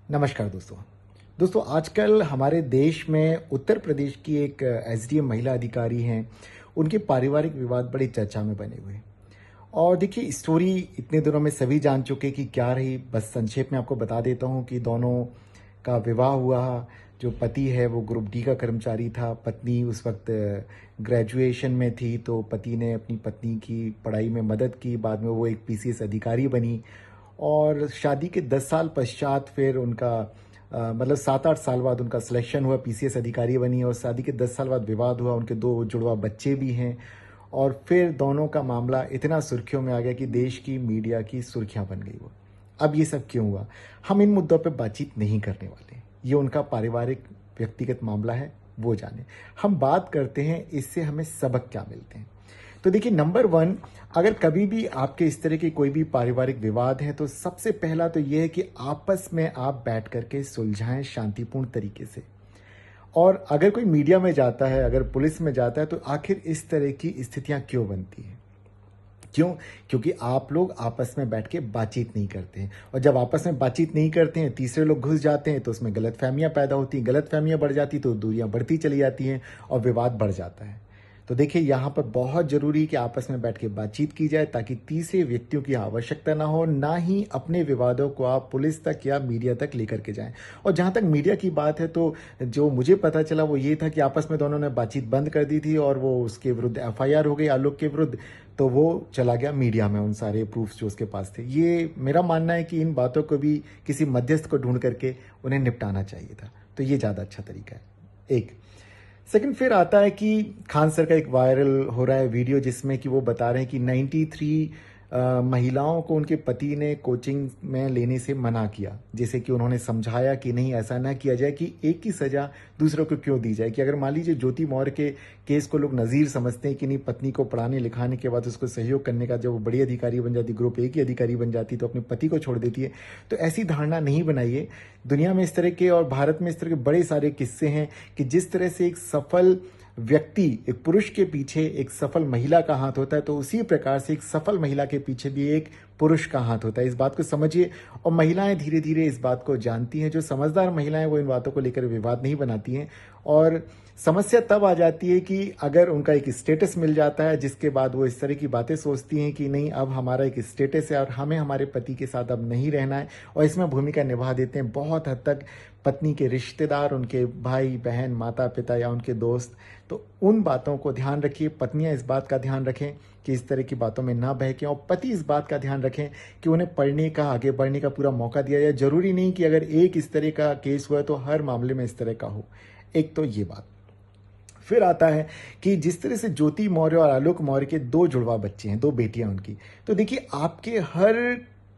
नमस्कार दोस्तों आजकल हमारे देश में उत्तर प्रदेश की एक एसडीएम महिला अधिकारी हैं। उनके पारिवारिक विवाद बड़ी चर्चा में बने हुए हैं। और देखिए स्टोरी इतने दिनों में सभी जान चुके कि क्या रही। बस संक्षेप में आपको बता देता हूँ कि दोनों का विवाह हुआ। जो पति है वो ग्रुप डी का कर्मचारी था। पत्नी उस वक्त ग्रेजुएशन में थी, तो पति ने अपनी पत्नी की पढ़ाई में मदद की। बाद में वो एक पीसीएस अधिकारी बनी और शादी के 10 साल पश्चात फिर उनका मतलब 7-8 साल बाद उनका सिलेक्शन हुआ, पीसीएस अधिकारी बनी और शादी के 10 साल बाद विवाद हुआ। उनके 2 जुड़वा बच्चे भी हैं और फिर दोनों का मामला इतना सुर्खियों में आ गया कि देश की मीडिया की सुर्खियां बन गई वो। अब ये सब क्यों हुआ? हम इन मुद्दों पे बातचीत नहीं करने वाले। ये उनका पारिवारिक व्यक्तिगत मामला है, वो जाने। हम बात करते हैं इससे हमें सबक क्या मिलते हैं। तो देखिए नंबर 1, अगर कभी भी आपके इस तरह की कोई भी पारिवारिक विवाद है तो सबसे पहला तो यह है कि आपस में आप बैठ करके सुलझाएं शांतिपूर्ण तरीके से। और अगर कोई मीडिया में जाता है, अगर पुलिस में जाता है, तो आखिर इस तरह की स्थितियां क्यों बनती हैं? क्यों? क्योंकि आप लोग आपस में बैठ के बातचीत नहीं करते हैं। और जब आपस में बातचीत नहीं करते हैं, तीसरे लोग घुस जाते हैं, तो उसमें गलतफहमियां पैदा होती हैं। गलतफहमियां बढ़ जाती तो दूरियां बढ़ती चली जाती हैं और विवाद बढ़ जाता है। तो देखिए यहाँ पर बहुत जरूरी है कि आपस में बैठ के बातचीत की जाए ताकि तीसरे व्यक्तियों की आवश्यकता ना हो, ना ही अपने विवादों को आप पुलिस तक या मीडिया तक लेकर के जाएं। और जहां तक मीडिया की बात है तो जो मुझे पता चला वो ये था कि आपस में दोनों ने बातचीत बंद कर दी थी और वो उसके विरुद्ध एफआईआर हो गई आलोक के विरुद्ध। तो वो चला गया मीडिया में, उन सारे प्रूफ्स जो उसके पास थे। ये मेरा मानना है कि इन बातों को भी किसी मध्यस्थ को ढूंढ करके उन्हें निपटाना चाहिए था। तो ये ज्यादा अच्छा तरीका है। एक सेकंड फिर आता है कि खान सर का एक वायरल हो रहा है वीडियो जिसमें कि वो बता रहे हैं कि 93 महिलाओं को उनके पति ने कोचिंग में लेने से मना किया। जैसे कि उन्होंने समझाया कि नहीं, ऐसा ना किया जाए कि एक ही सजा दूसरों को क्यों दी जाए। कि अगर मान लीजिए ज्योति मौर्य के केस को लोग नज़ीर समझते हैं कि नहीं, पत्नी को पढ़ाने लिखाने के बाद उसको सहयोग करने का जब वो बड़ी अधिकारी बन जाती, ग्रुप ए की अधिकारी बन जाती, तो अपने पति को छोड़ देती है। तो ऐसी धारणा नहीं बनाइए। दुनिया में इस तरह के और भारत में इस तरह के बड़े सारे किस्से हैं कि जिस तरह से एक सफल व्यक्ति, एक पुरुष के पीछे एक सफल महिला का हाथ होता है, तो उसी प्रकार से एक सफल महिला के पीछे भी एक पुरुष का हाथ होता है। इस बात को समझिए। और महिलाएं धीरे धीरे इस बात को जानती हैं। जो समझदार महिलाएं वो इन बातों को लेकर विवाद नहीं बनाती हैं। और समस्या तब आ जाती है कि अगर उनका एक स्टेटस मिल जाता है, जिसके बाद वो इस तरह की बातें सोचती हैं कि नहीं, अब हमारा एक स्टेटस है और हमें हमारे पति के साथ अब नहीं रहना है, और इसमें भूमिका निभा देते हैं बहुत हद तक पत्नी के रिश्तेदार, उनके भाई बहन, माता पिता या उनके दोस्त। तो उन बातों को ध्यान रखिए। पत्नियां इस बात का ध्यान रखें कि इस तरह की बातों में ना बहकें, और पति इस बात का ध्यान रखें कि उन्हें पढ़ने का, आगे बढ़ने का पूरा मौका दिया जाए। जरूरी नहीं कि अगर एक इस तरह का केस हुआ तो हर मामले में इस तरह का हो। एक तो ये बात। फिर आता है कि जिस तरह से ज्योति मौर्य और आलोक मौर्य के 2 जुड़वा बच्चे हैं, 2 बेटियां उनकी। तो देखिए आपके हर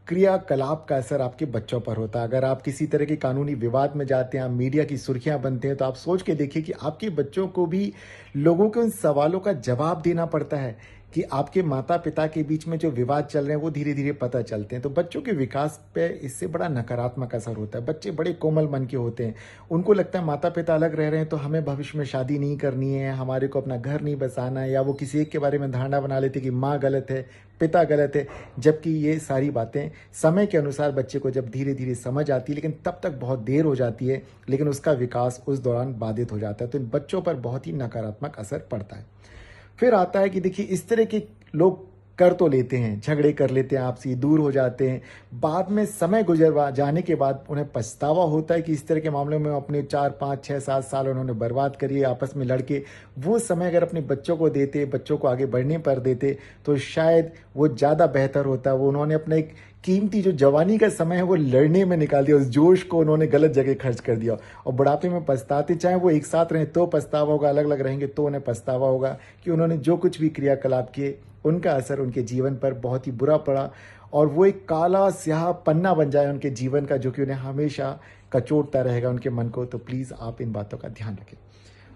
क्रियाकलाप का असर आपके बच्चों पर होता है। अगर आप किसी तरह के कानूनी विवाद में जाते हैं, आप मीडिया की सुर्खियां बनते हैं, तो आप सोच के देखिए कि आपके बच्चों को भी लोगों के उन सवालों का जवाब देना पड़ता है कि आपके माता पिता के बीच में जो विवाद चल रहे हैं वो धीरे धीरे पता चलते हैं। तो बच्चों के विकास पे इससे बड़ा नकारात्मक असर होता है। बच्चे बड़े कोमल मन के होते हैं। उनको लगता है माता पिता अलग रह रहे हैं तो हमें भविष्य में शादी नहीं करनी है, हमारे को अपना घर नहीं बसाना है, या वो किसी एक के बारे में धारणा बना लेते कि माँ गलत है, पिता गलत है। जबकि ये सारी बातें समय के अनुसार बच्चे को जब धीरे धीरे समझ आती है, लेकिन तब तक बहुत देर हो जाती है, लेकिन उसका विकास उस दौरान बाधित हो जाता है। तो इन बच्चों पर बहुत ही नकारात्मक असर पड़ता है। फिर आता है कि देखिए इस तरह के लोग कर तो लेते हैं, झगड़े कर लेते हैं, आपसी दूर हो जाते हैं। बाद में समय गुजर जाने के बाद उन्हें पछतावा होता है कि इस तरह के मामलों में अपने 4, 5, 6, 7 साल उन्होंने बर्बाद करिए आपस में लड़के। वो समय अगर अपने बच्चों को देते, बच्चों को आगे बढ़ने पर देते, तो शायद वो ज़्यादा बेहतर होता। वो उन्होंने अपना एक कीमती जो जवानी का समय है वो लड़ने में निकाल दिया। उस जोश को उन्होंने गलत जगह खर्च कर दिया और बुढ़ापे में पछताते। चाहे वो एक साथ रहें तो पछतावा होगा, अलग अलग रहेंगे तो उन्हें पछतावा होगा कि उन्होंने जो कुछ भी क्रियाकलाप किए उनका असर उनके जीवन पर बहुत ही बुरा पड़ा, और वो एक काला स्याह पन्ना बन जाए उनके जीवन का, जो कि उन्हें हमेशा कचोटता रहेगा उनके मन को। तो प्लीज़ आप इन बातों का ध्यान रखें।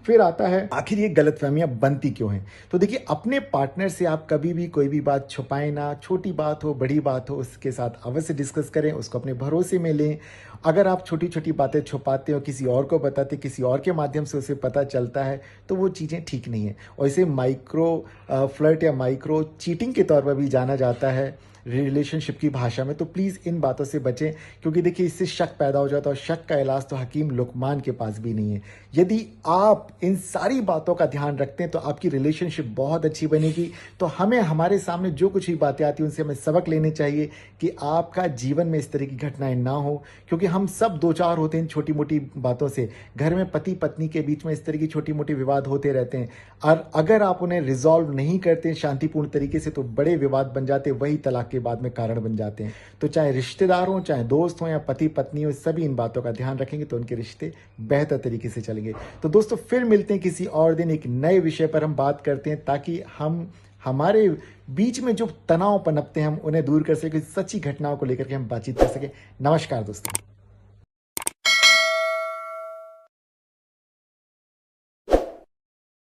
फिर आता है आखिर ये गलतफहमियां बनती क्यों हैं। तो देखिए अपने पार्टनर से आप कभी भी कोई भी बात छुपाएं ना। छोटी बात हो, बड़ी बात हो, उसके साथ अवश्य डिस्कस करें, उसको अपने भरोसे में लें। अगर आप छोटी छोटी बातें छुपाते हो, किसी और को बताते, किसी और के माध्यम से उसे पता चलता है, तो वो चीज़ें ठीक नहीं है। और इसे माइक्रो फ्लर्ट या माइक्रो चीटिंग के तौर पर भी जाना जाता है। रिलेशनशिप की भाषा में, तो प्लीज़ इन बातों से बचें, क्योंकि देखिए इससे शक पैदा हो जाता है और शक का इलाज तो हकीम लुकमान के पास भी नहीं है। यदि आप इन सारी बातों का ध्यान रखते हैं तो आपकी रिलेशनशिप बहुत अच्छी बनेगी। तो हमें हमारे सामने जो कुछ भी बातें आती हैं उनसे हमें सबक लेने चाहिए कि आपका जीवन में इस तरह की घटनाएं ना हो, क्योंकि हम सब दो चार होते हैं छोटी मोटी बातों से। घर में पति पत्नी के बीच में इस तरह की छोटी मोटी विवाद होते रहते हैं, और अगर आप उन्हें रिजॉल्व नहीं करते शांतिपूर्ण तरीके से तो बड़े विवाद बन जाते, वही तलाक के बाद में कारण बन जाते हैं। तो चाहे रिश्तेदार हों, चाहे दोस्त हों या पति पत्नी हो, सभी इन बातों का ध्यान रखेंगे तो उनके रिश्ते बेहतर तरीके से चलेंगे। तो दोस्तों फिर मिलते हैं किसी और दिन, एक नए विषय पर हम बात करते हैं, ताकि हम हमारे बीच में जो तनाव पनपते हैं हम उन्हें दूर कर सकें, सच्ची घटनाओं को लेकर के हम बातचीत कर सकें। नमस्कार दोस्तों।